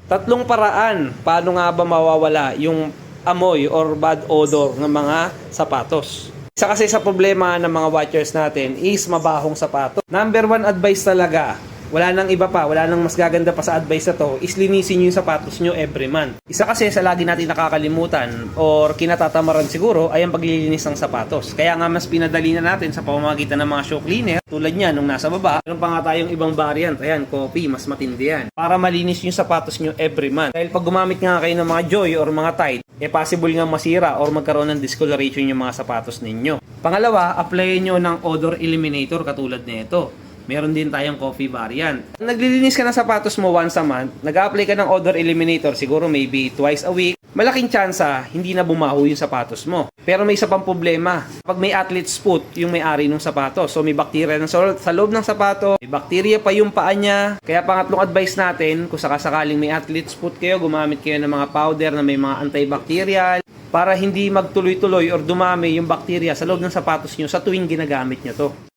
Tatlong paraan paano nga ba mawawala yung amoy or bad odor ng mga sapatos. Isa kasi sa problema ng mga watchers natin is mabahong sapatos. Number one advice talaga, wala nang iba pa, wala nang mas gaganda pa sa advice na to, is linisin nyo yung sapatos nyo every month. Isa kasi sa lagi natin nakakalimutan or kinatatamaran siguro ay ang paglilinis ng sapatos. Kaya nga mas pinadali na natin sa pamamagitan ng mga shoe cleaner. Tulad niya nung nasa baba, meron pa nga tayong ibang variant. Ayan, coffee, mas matindi yan. Para malinis yung sapatos nyo every month. Dahil pag gumamit nga kayo ng mga Joy or mga Tide, possible nga masira or magkaroon ng discoloration yung mga sapatos ninyo. Pangalawa, apply nyo ng odor eliminator katulad nito. Meron din tayong coffee variant. Naglilinis ka ng sapatos mo once a month, nag-apply ka ng odor eliminator siguro maybe twice a week, malaking tsansa hindi na bumaho yung sapatos mo. Pero may isa pang problema. Pag may athlete's foot yung may-ari ng sapatos, so may bakterya sa loob ng sapato, may bakterya pa yung paa niya. Kaya pangatlong advice natin, kung sakasakaling may athlete's foot kayo, gumamit kayo ng mga powder na may mga antibacterial para hindi magtuloy-tuloy or dumami yung bakterya sa loob ng sapatos nyo sa tuwing ginagamit nyo to.